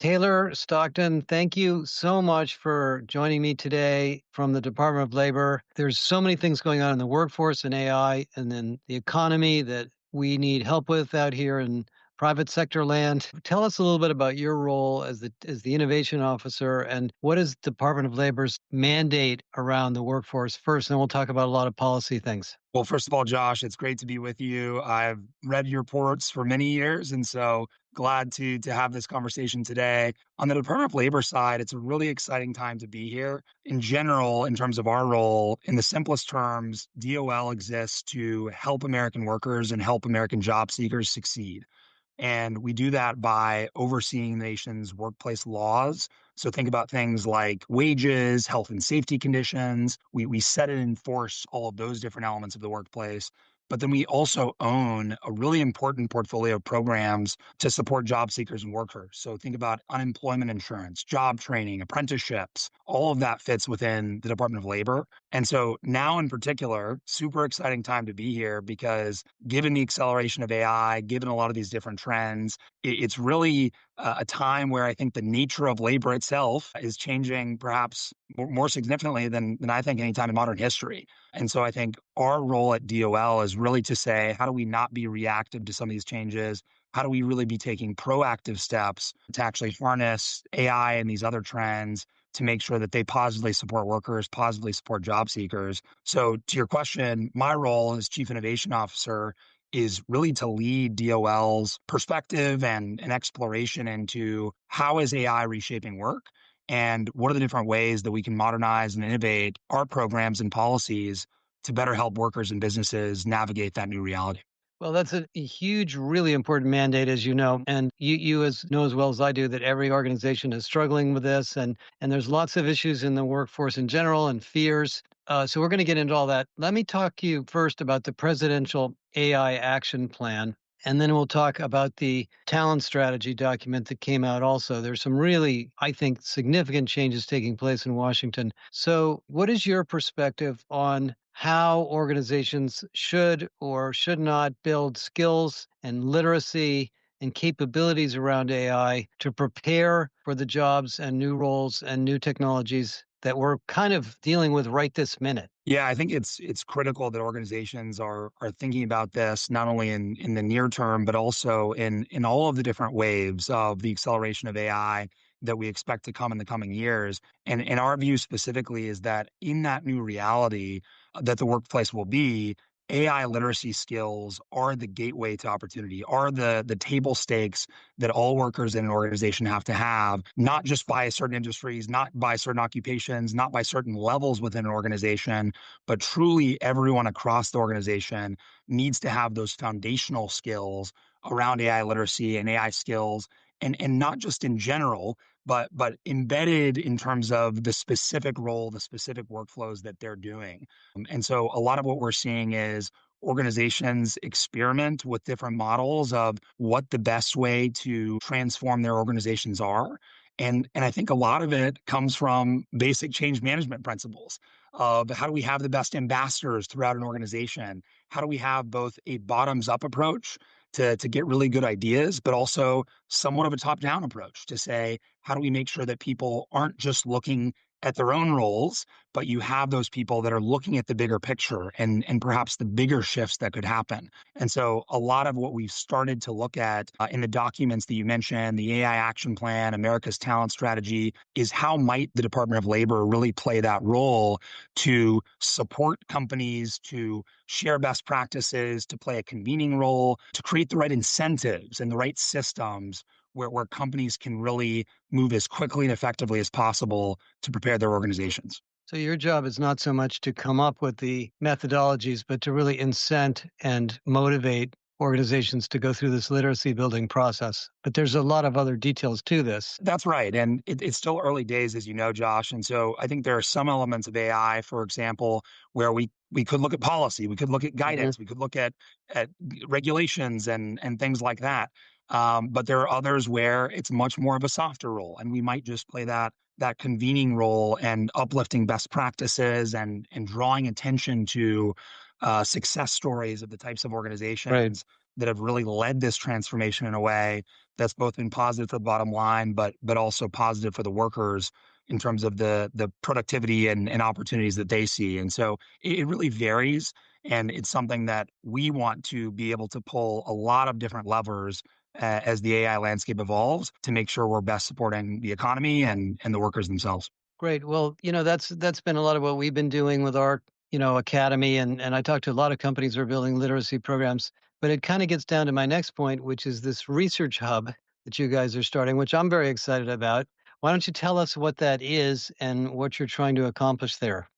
Taylor Stockton, thank you so much for joining me today from the Department of Labor. There's so many things going on in the workforce and AI and then the economy that we need help with out here in private sector land. Tell us a little bit about your role as the innovation officer and what is Department of Labor's mandate around the workforce first, and then we'll talk about a lot of policy things. Well, first of all, Josh, it's great to be with you. I've read your reports for many years, and so glad to have this conversation today. On the Department of Labor side, it's a really exciting time to be here. In general, in terms of our role, in the simplest terms, DOL exists to help American workers and help American job seekers succeed. And we do that by overseeing the nation's workplace laws. So think about things like wages, health and safety conditions. We set and enforce all of those different elements of the workplace. But then we also own a really important portfolio of programs to support job seekers and workers. So think about unemployment insurance, job training, apprenticeships. All of that fits within the Department of Labor. And so now in particular, super exciting time to be here because given the acceleration of AI, given a lot of these different trends, it's really a time where I think the nature of labor itself is changing perhaps more significantly than I think any time in modern history. And so I think our role at DOL is really to say, how do we not be reactive to some of these changes? How do we really be taking proactive steps to actually harness AI and these other trends to make sure that they positively support workers, positively support job seekers? So to your question, my role as Chief Innovation Officer is really to lead DOL's perspective and exploration into how is AI reshaping work and what are the different ways that we can modernize and innovate our programs and policies to better help workers and businesses navigate that new reality. Well, that's a huge, really important mandate, as you know, and you as know as well as I do that every organization is struggling with this, and there's lots of issues in the workforce in general and fears. So we're going to get into all that. Let me talk to you first about the presidential AI action plan, and then we'll talk about the talent strategy document that came out. Also, there's some really, I think, significant changes taking place in Washington. So, what is your perspective on how organizations should or should not build skills and literacy and capabilities around AI to prepare for the jobs and new roles and new technologies that we're kind of dealing with right this minute? Yeah, I think it's critical that organizations are thinking about this not only in the near term, but also in all of the different waves of the acceleration of AI that we expect to come in the coming years. And our view specifically is that in that new reality that the workplace will be, AI literacy skills are the gateway to opportunity, are the table stakes that all workers in an organization have to have, not just by certain industries, not by certain occupations, not by certain levels within an organization, but truly everyone across the organization needs to have those foundational skills around AI literacy and AI skills, and not just in general, but embedded in terms of the specific role, the specific workflows that they're doing. And so a lot of what we're seeing is organizations experiment with different models of what the best way to transform their organizations are. And I think a lot of it comes from basic change management principles of how do we have the best ambassadors throughout an organization? How do we have both a bottoms up approach to get really good ideas, but also somewhat of a top down approach to say, how do we make sure that people aren't just looking at their own roles, but you have those people that are looking at the bigger picture and perhaps the bigger shifts that could happen. And so a lot of what we've started to look at in the documents that you mentioned, the AI action plan, America's talent strategy, is how might the Department of Labor really play that role to support companies, to share best practices, to play a convening role, to create the right incentives and the right systems where companies can really move as quickly and effectively as possible to prepare their organizations. So your job is not so much to come up with the methodologies, but to really incent and motivate organizations to go through this literacy building process. But there's a lot of other details to this. That's right. And it's still early days, as you know, Josh. And so I think there are some elements of AI, for example, where we could look at policy, we could look at Mhm. guidance, we could look at regulations and things like that. But there are others where it's much more of a softer role, and we might just play that convening role and uplifting best practices and drawing attention to success stories of the types of Right. organizations that have really led this transformation in a way that's both been positive for the bottom line, but also positive for the workers in terms of the productivity and opportunities that they see. And so it really varies. And it's something that we want to be able to pull a lot of different levers as the AI landscape evolves to make sure we're best supporting the economy and the workers themselves. Great. Well, that's been a lot of what we've been doing with our, academy, and I talked to a lot of companies who are building literacy programs, but it kind of gets down to my next point, which is this research hub that you guys are starting, which I'm very excited about. Why don't you tell us what that is and what you're trying to accomplish there?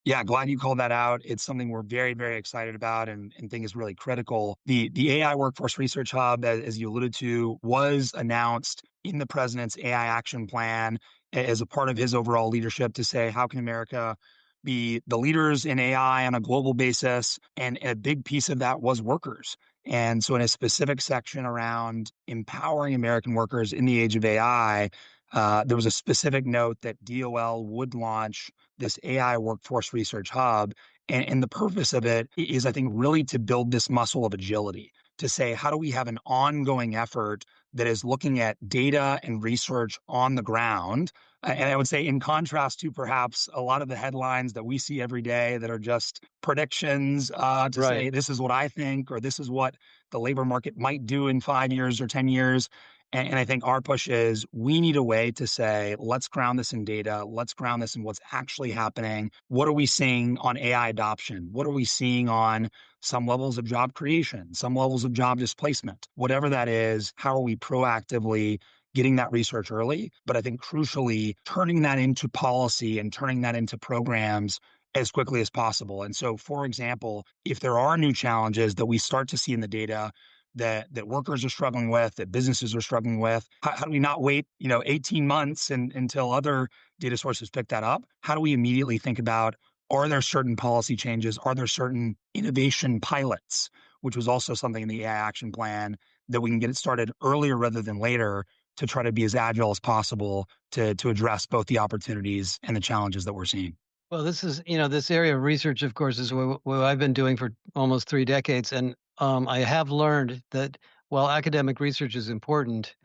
Yeah, glad you called that out. It's something we're very, very excited about and think is really critical. The AI Workforce Research Hub, as you alluded to, was announced in the president's AI action plan as a part of his overall leadership to say, how can America be the leaders in AI on a global basis? And a big piece of that was workers. And so, in a specific section around empowering American workers in the age of AI, there was a specific note that DOL would launch this AI workforce research hub. And the purpose of it is, I think, really to build this muscle of agility to say, how do we have an ongoing effort that is looking at data and research on the ground? And I would say, in contrast to perhaps a lot of the headlines that we see every day that are just predictions to Right. say, this is what I think, or this is what the labor market might do in 5 years or 10 years. And I think our push is we need a way to say, let's ground this in data. Let's ground this in what's actually happening. What are we seeing on AI adoption? What are we seeing on some levels of job creation, some levels of job displacement? Whatever that is, how are we proactively getting that research early? But I think crucially, turning that into policy and turning that into programs as quickly as possible. And so, for example, if there are new challenges that we start to see in the data, that workers are struggling with, that businesses are struggling with. How do we not wait, 18 months until other data sources pick that up? How do we immediately think about, are there certain policy changes? Are there certain innovation pilots, which was also something in the AI action plan that we can get it started earlier rather than later to try to be as agile as possible to address both the opportunities and the challenges that we're seeing. Well, this area of research, of course, is what I've been doing for almost 3 decades. And I have learned that while academic research is important,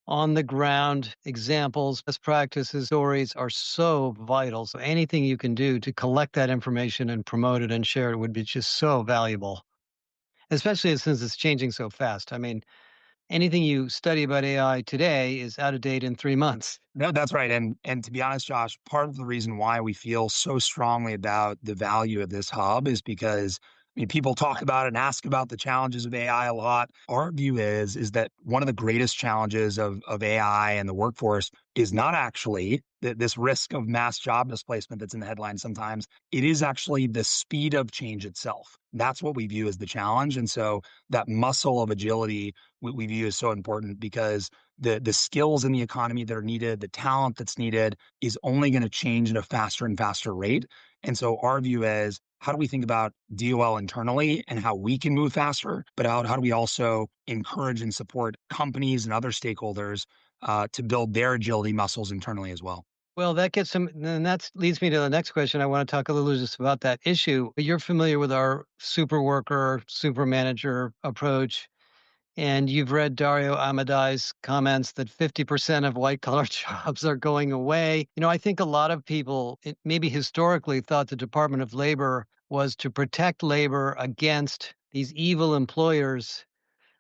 on the ground examples, best practices, stories are so vital. So anything you can do to collect that information and promote it and share it would be just so valuable, especially since it's changing so fast. I mean, anything you study about AI today is out of date in 3 months. No, that's right. And to be honest, Josh, part of the reason why we feel so strongly about the value of this hub is because people talk about it and ask about the challenges of AI a lot. Our view is that one of the greatest challenges of AI and the workforce is not actually this risk of mass job displacement that's in the headlines sometimes. It is actually the speed of change itself. That's what we view as the challenge. And so that muscle of agility we view as so important because the skills in the economy that are needed, the talent that's needed is only going to change at a faster and faster rate. And so our view is, how do we think about DOL internally and how we can move faster, but how do we also encourage and support companies and other stakeholders to build their agility muscles internally as well? Well, then that leads me to the next question. I want to talk a little just about that issue. You're familiar with our super worker, super manager approach. And you've read Dario Amadai's comments that 50% of white collar jobs are going away. I think a lot of people, maybe historically, thought the Department of Labor was to protect labor against these evil employers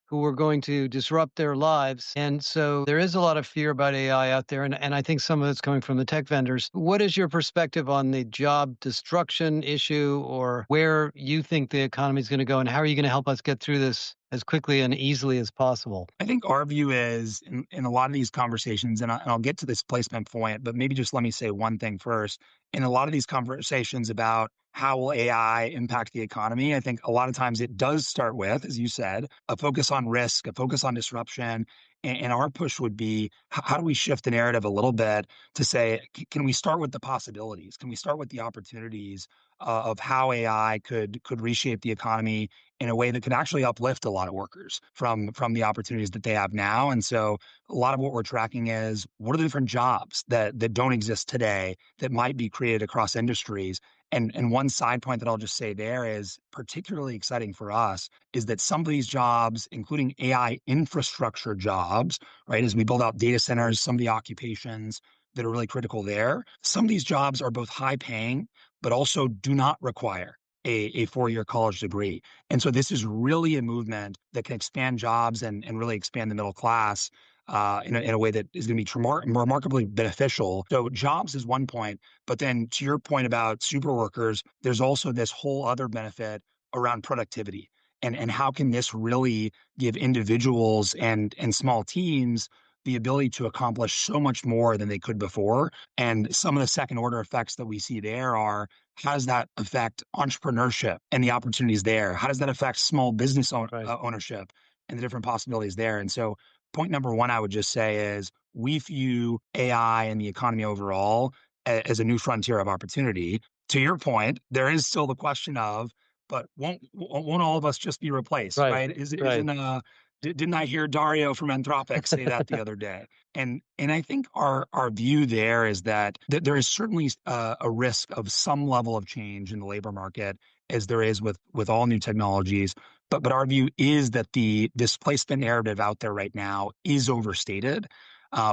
who were going to disrupt their lives. And so there is a lot of fear about AI out there. And I think some of it's coming from the tech vendors. What is your perspective on the job destruction issue or where you think the economy is going to go? And how are you going to help us get through this as quickly and easily as possible? I think our view is in a lot of these conversations, and I'll get to this placement point, but maybe just let me say one thing first. In a lot of these conversations about how will AI impact the economy, I think a lot of times it does start with, as you said, a focus on risk, a focus on disruption. And our push would be, how do we shift the narrative a little bit to say, can we start with the possibilities? Can we start with the opportunities of how AI could reshape the economy in a way that could actually uplift a lot of workers from the opportunities that they have now. And so a lot of what we're tracking is what are the different jobs that don't exist today that might be created across industries. And one side point that I'll just say there is particularly exciting for us is that some of these jobs, including AI infrastructure jobs, right, as we build out data centers, some of the occupations that are really critical there, some of these jobs are both high paying, but also do not require a 4-year college degree. And so this is really a movement that can expand jobs and really expand the middle class in a way that is going to be remarkably beneficial. So jobs is one point, but then to your point about super workers, there's also this whole other benefit around productivity. And how can this really give individuals and small teams the ability to accomplish so much more than they could before? And some of the second order effects that we see there are how does that affect entrepreneurship and the opportunities there? How does that affect small business Right. ownership and the different possibilities there? And so, point number one, I would just say is we view AI and the economy overall as a new frontier of opportunity. To your point, there is still the question of, but won't all of us just be replaced, Right. right? Is Right. isn't didn't I hear Dario from Anthropic say that the other day? And I think our view there is that there is certainly a risk of some level of change in the labor market, as there is with all new technologies. But our view is that the displacement narrative out there right now is overstated.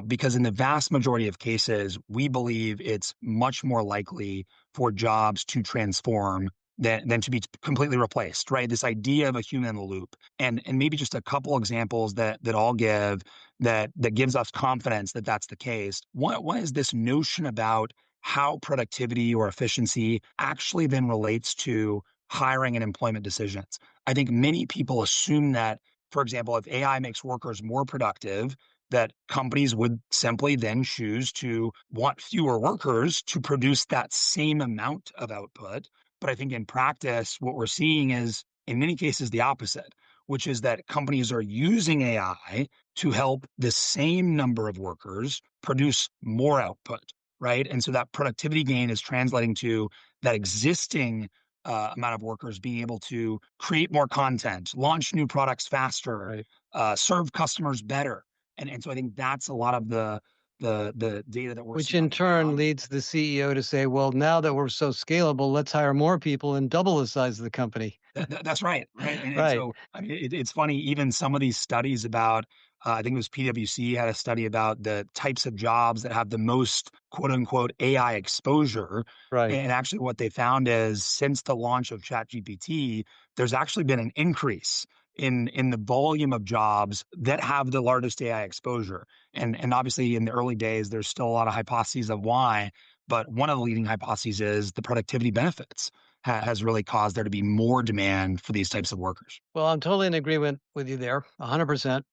Because in the vast majority of cases, we believe it's much more likely for jobs to transform than to be completely replaced, right? This idea of a human in the loop. And maybe just a couple examples that I'll give that gives us confidence that that's the case. One is this notion about how productivity or efficiency actually then relates to hiring and employment decisions. I think many people assume that, for example, if AI makes workers more productive, that companies would simply then choose to want fewer workers to produce that same amount of output. But I think in practice, what we're seeing is in many cases the opposite, which is that companies are using AI to help the same number of workers produce more output, right? And so that productivity gain is translating to that existing amount of workers being able to create more content, launch new products faster, Right. serve customers better. And so I think that's a lot of the data that we're Which seeing in on the turn ground. leads the CEO to say, well, now that we're so scalable, let's hire more people and double the size of the company. That's right, right, and Right. so, I mean, it's funny, even some of these studies about, I think it was PwC had a study about the types of jobs that have the most, quote, unquote, "AI exposure," Right. and actually what they found is since the launch of ChatGPT, there's actually been an increase in the volume of jobs that have the largest AI exposure, and obviously, in the early days, there's still a lot of hypotheses of why, but one of the leading hypotheses is the productivity benefits has really caused there to be more demand for these types of workers. Well, I'm totally in agreement with you there, 100%.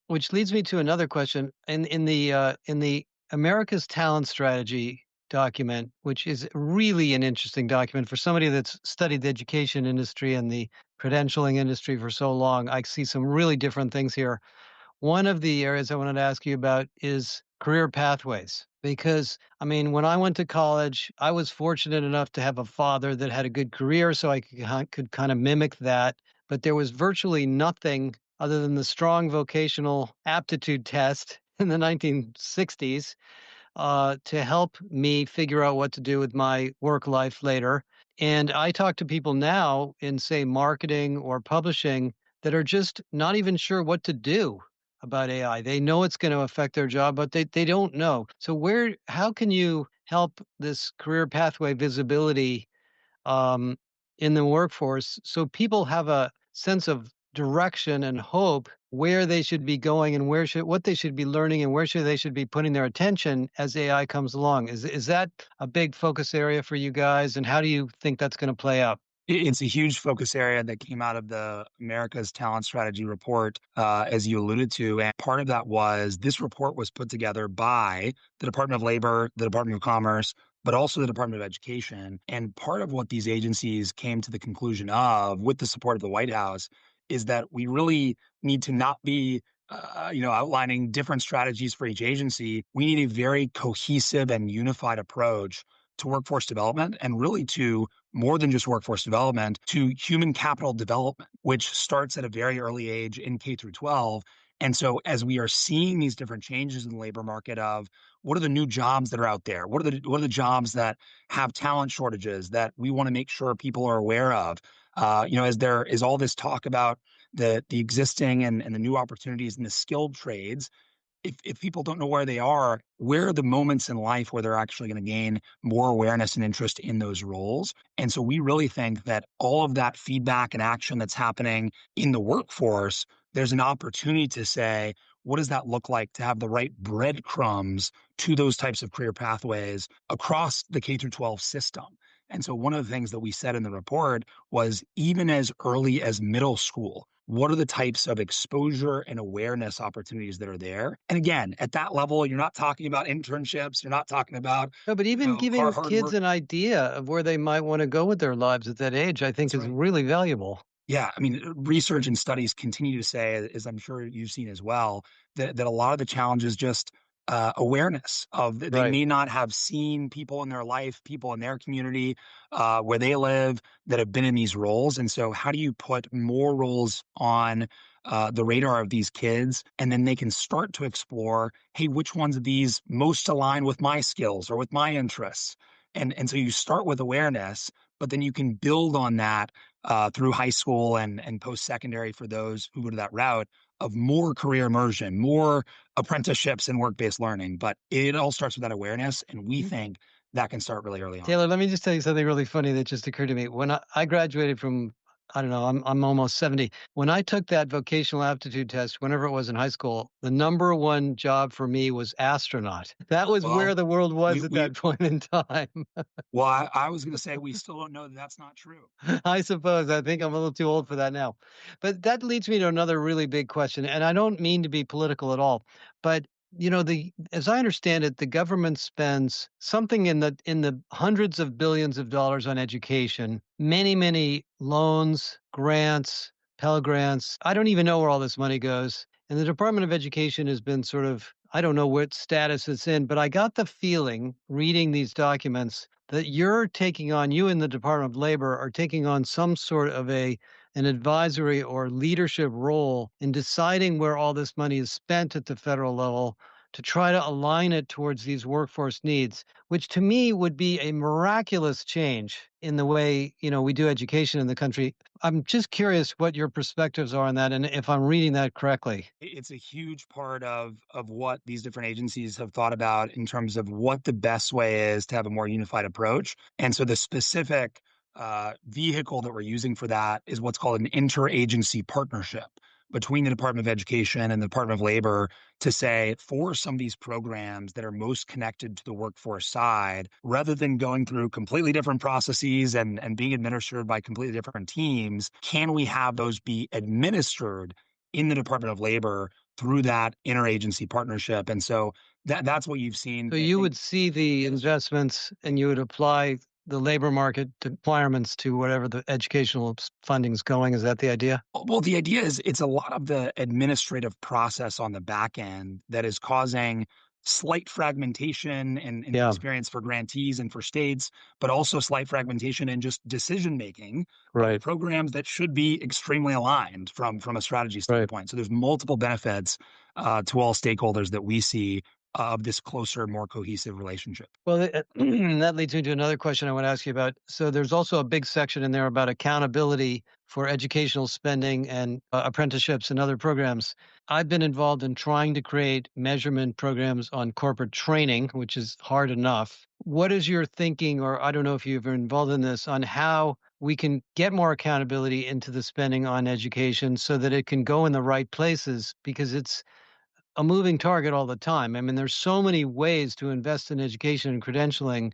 Which leads me to another question. In the America's Talent Strategy document, which is really an interesting document for somebody that's studied the education industry and the credentialing industry for so long, I see some really different things here. One of the areas I wanted to ask you about is career pathways. Because, I mean, when I went to college, I was fortunate enough to have a father that had a good career, so I could kind of mimic that. But there was virtually nothing other than the strong vocational aptitude test in the 1960s to help me figure out what to do with my work life later. And I talk to people now in, say, marketing or publishing that are just not even sure what to do about AI. They know it's going to affect their job, but they don't know. So how can you help this career pathway visibility um, in the workforce so people have a sense of direction and hope where they should be going and what they should be learning and they should be putting their attention as AI comes along. Is that a big focus area for you guys, and how do you think that's going to play out? It's a huge focus area that came out of the America's Talent Strategy report, as you alluded to. And part of that was this report was put together by the Department of Labor, the Department of Commerce, but also the Department of Education. And part of what these agencies came to the conclusion of, with the support of the White House, is that we really need to not be outlining different strategies for each agency. We need a very cohesive and unified approach to workforce development and really to more than just workforce development to human capital development, which starts at a very early age in K through 12. And so as we are seeing these different changes in the labor market of what are the new jobs that are out there? What are the jobs that have talent shortages that we want to make sure people are aware of? As there is all this talk about the existing and the new opportunities in the skilled trades, if people don't know where they are, where are the moments in life where they're actually going to gain more awareness and interest in those roles? And so we really think that all of that feedback and action that's happening in the workforce, there's an opportunity to say, what does that look like to have the right breadcrumbs to those types of career pathways across the K through 12 system? And so one of the things that we said in the report was even as early as middle school, what are the types of exposure and awareness opportunities that are there? And again, at that level, you're not talking about internships, you're not talking about, No, but even giving hard kids work. an idea of where they might wanna go with their lives at that age, I think That's is right. really valuable. Yeah, I mean, research and studies continue to say, as I'm sure you've seen as well, that a lot of the challenge is just awareness of that they Right. may not have seen people in their life, people in their community, where they live that have been in these roles. And so, how do you put more roles on the radar of these kids, and then they can start to explore, hey, which ones of these most align with my skills or with my interests? And so you start with awareness, but then you can build on that through high school and post secondary for those who go to that route of more career immersion, more apprenticeships and work based learning. But it all starts with that awareness. And we think that can start really early on. Taylor, let me just tell you something really funny that just occurred to me. When I graduated from, I don't know, I'm almost 70. When I took that vocational aptitude test, whenever it was in high school, the number one job for me was astronaut. That was where Well, the world we, was at we, that point in time. well, I was going to say we still don't know that that's not true. I suppose. I think I'm a little too old for that now. But that leads me to another really big question, and I don't mean to be political at all, but the as I understand it, the government spends something in the hundreds of billions of dollars on education, many, many loans, grants, Pell Grants. I don't even know where all this money goes. And the Department of Education has been sort of, I don't know what status it's in, but I got the feeling reading these documents that you in the Department of Labor are taking on some sort of an advisory or leadership role in deciding where all this money is spent at the federal level to try to align it towards these workforce needs, which to me would be a miraculous change in the way, we do education in the country. I'm just curious what your perspectives are on that and if I'm reading that correctly. It's a huge part of what these different agencies have thought about in terms of what the best way is to have a more unified approach. And so the specific vehicle that we're using for that is what's called an interagency partnership between the Department of Education and the Department of Labor to say for some of these programs that are most connected to the workforce side, rather than going through completely different processes and being administered by completely different teams, can we have those be administered in the Department of Labor through that interagency partnership? And so that's what you've seen. So I you think would see the investments and you would apply the labor market requirements to whatever the educational funding is going. Is that the idea? well, the idea is it's a lot of the administrative process on the back end that is causing slight fragmentation in the Yeah, experience for grantees and for states, but also slight fragmentation in just decision making of right, programs that should be extremely aligned from a strategy right. standpoint. So there's multiple benefits to all stakeholders that we see of this closer, more cohesive relationship. Well, that leads me to another question I want to ask you about. So there's also a big section in there about accountability for educational spending and apprenticeships and other programs. I've been involved in trying to create measurement programs on corporate training, which is hard enough. What is your thinking, or I don't know if you've been involved in this, on how we can get more accountability into the spending on education so that it can go in the right places? Because it's a moving target all the time. I mean, there's so many ways to invest in education and credentialing.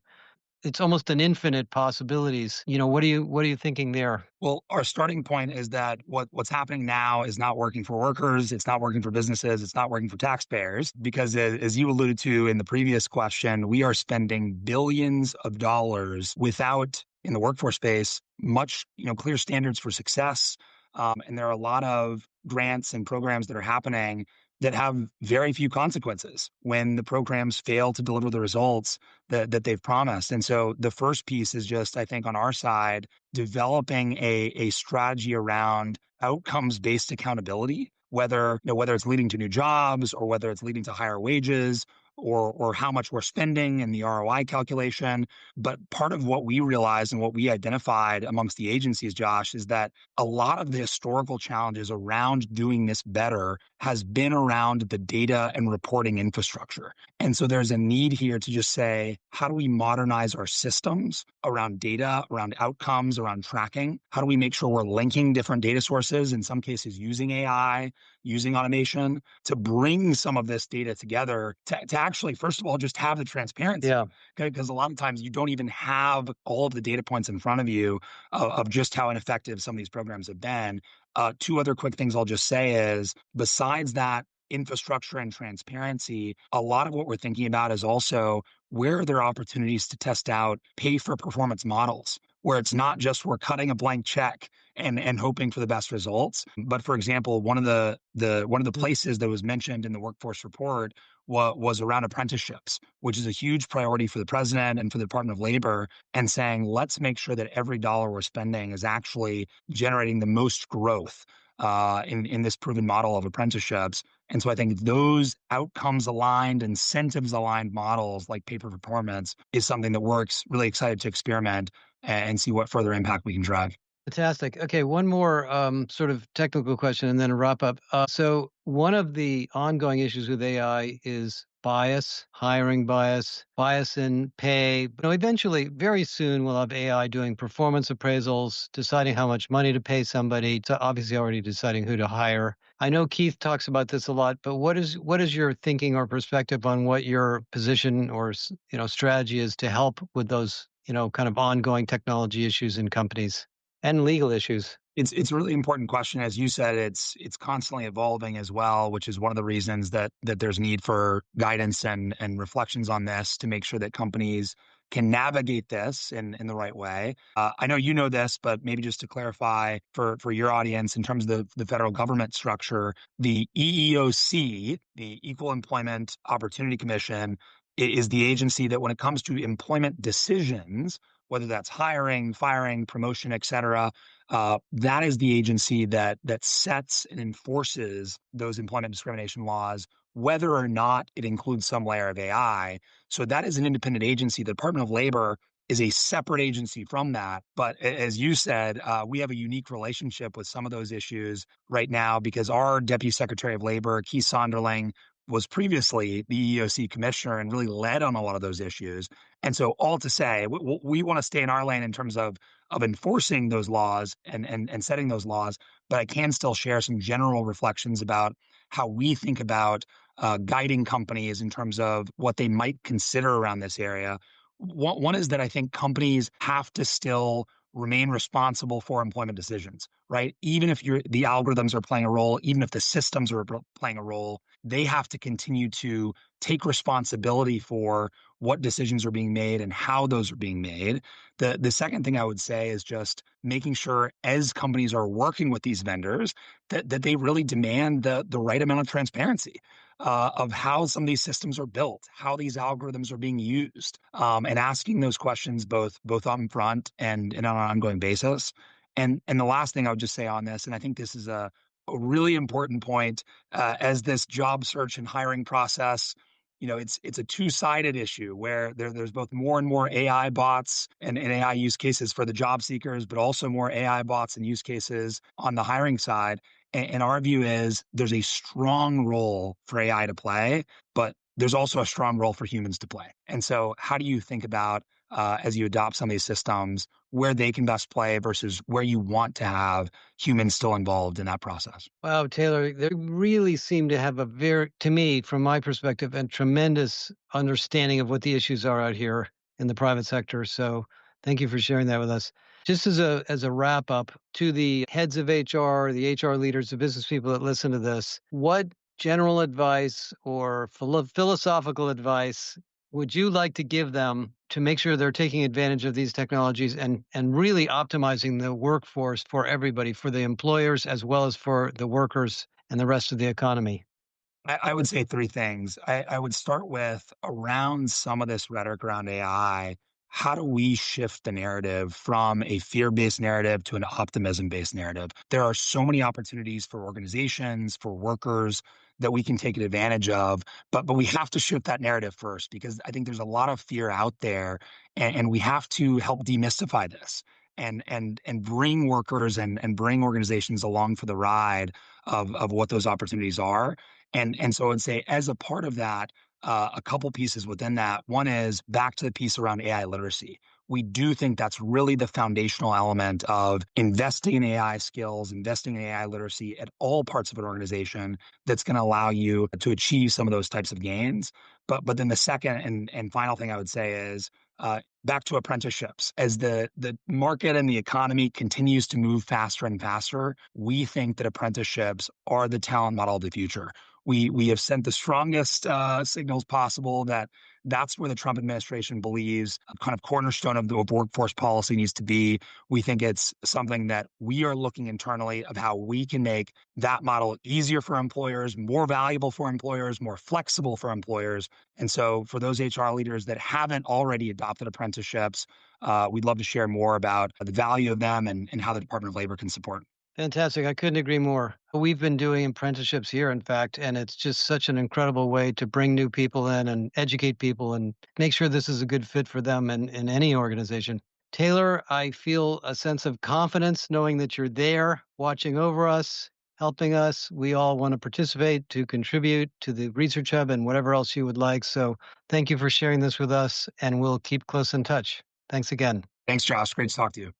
It's almost an infinite possibilities. What are you thinking there? Well, our starting point is that what's happening now is not working for workers, it's not working for businesses, it's not working for taxpayers, because as you alluded to in the previous question, we are spending billions of dollars without, in the workforce space, much, clear standards for success. And there are a lot of grants and programs that are happening that have very few consequences when the programs fail to deliver the results that they've promised. And so the first piece is just, I think, on our side, developing a strategy around outcomes-based accountability, whether it's leading to new jobs or whether it's leading to higher wages or how much we're spending and the ROI calculation. But part of what we realized and what we identified amongst the agencies, Josh, is that a lot of the historical challenges around doing this better has been around the data and reporting infrastructure. And so there's a need here to just say, how do we modernize our systems around data, around outcomes, around tracking? How do we make sure we're linking different data sources, in some cases using AI, using automation to bring some of this data together to actually, first of all, just have the transparency? Yeah. Okay. Because a lot of times you don't even have all of the data points in front of you of just how ineffective some of these programs have been. Two other quick things I'll just say is besides that infrastructure and transparency, a lot of what we're thinking about is also where are there opportunities to test out pay for performance models where it's not just we're cutting a blank check and hoping for the best results. But for example, one of the Mm. places that was mentioned in the workforce report was around apprenticeships, which is a huge priority for the president and for the Department of Labor, and saying, let's make sure that every dollar we're spending is actually generating the most growth in this proven model of apprenticeships. And so I think those outcomes aligned, incentives aligned models like pay for performance is something that works. Really excited to experiment and see what further impact we can drive. Fantastic. Okay, one more sort of technical question and then a wrap up. So, one of the ongoing issues with AI is bias, hiring bias, bias in pay. But eventually, very soon, we'll have AI doing performance appraisals, deciding how much money to pay somebody, to obviously already deciding who to hire. I know Keith talks about this a lot, but what is your thinking or perspective on what your position or strategy is to help with those kind of ongoing technology issues in companies? And legal issues. It's a really important question. As you said, it's constantly evolving as well, which is one of the reasons that there's need for guidance and reflections on this to make sure that companies can navigate this in the right way. I know you know this, but maybe just to clarify for your audience in terms of the federal government structure, the EEOC, the Equal Employment Opportunity Commission, is the agency that when it comes to employment decisions, whether that's hiring, firing, promotion, et cetera, that is the agency that sets and enforces those employment discrimination laws, whether or not it includes some layer of AI. So that is an independent agency. The Department of Labor is a separate agency from that. But as you said, we have a unique relationship with some of those issues right now because our Deputy Secretary of Labor, Keith Sonderling, was previously the EEOC commissioner and really led on a lot of those issues. And so, all to say, we want to stay in our lane in terms of enforcing those laws and setting those laws. But I can still share some general reflections about how we think about guiding companies in terms of what they might consider around this area. One is that I think companies have to still remain responsible for employment decisions, right? Even if the algorithms are playing a role, even if the systems are playing a role, they have to continue to take responsibility for what decisions are being made and how those are being made. The second thing I would say is just making sure as companies are working with these vendors that they really demand the right amount of transparency of how some of these systems are built, how these algorithms are being used, and asking those questions both up front and on an ongoing basis. And the last thing I would just say on this, and I think this is a really important point as this job search and hiring process. It's a two-sided issue where there's both more and more AI bots and AI use cases for the job seekers, but also more AI bots and use cases on the hiring side. And our view is there's a strong role for AI to play, but there's also a strong role for humans to play. And so, how do you think about as you adopt some of these systems where they can best play versus where you want to have humans still involved in that process? Wow, Taylor, they really seem to have to me, from my perspective, a tremendous understanding of what the issues are out here in the private sector. So thank you for sharing that with us. Just as a wrap up to the heads of HR, the HR leaders, the business people that listen to this, what general advice or philosophical advice would you like to give them to make sure they're taking advantage of these technologies and really optimizing the workforce for everybody, for the employers as well as for the workers and the rest of the economy? I would say 3 things. I would start with around some of this rhetoric around AI, how do we shift the narrative from a fear-based narrative to an optimism-based narrative? There are so many opportunities for organizations, for workers that we can take advantage of, but we have to shift that narrative first because I think there's a lot of fear out there, and we have to help demystify this and bring workers and bring organizations along for the ride of what those opportunities are. And so I'd say as a part of that, a couple pieces within that. One is back to the piece around AI literacy. We do think that's really the foundational element of investing in AI skills, investing in AI literacy at all parts of an organization that's going to allow you to achieve some of those types of gains. But then the second and final thing I would say is back to apprenticeships. As the market and the economy continues to move faster and faster, we think that apprenticeships are the talent model of the future. We have sent the strongest signals possible that that's where the Trump administration believes a kind of cornerstone of the workforce policy needs to be. We think it's something that we are looking internally of how we can make that model easier for employers, more valuable for employers, more flexible for employers. And so, for those HR leaders that haven't already adopted apprenticeships, we'd love to share more about the value of them and how the Department of Labor can support. Fantastic. I couldn't agree more. We've been doing apprenticeships here, in fact, and it's just such an incredible way to bring new people in and educate people and make sure this is a good fit for them in any organization. Taylor, I feel a sense of confidence knowing that you're there, watching over us, helping us. We all want to participate to contribute to the Research Hub and whatever else you would like. So thank you for sharing this with us, and we'll keep close in touch. Thanks again. Thanks, Josh. Great to talk to you.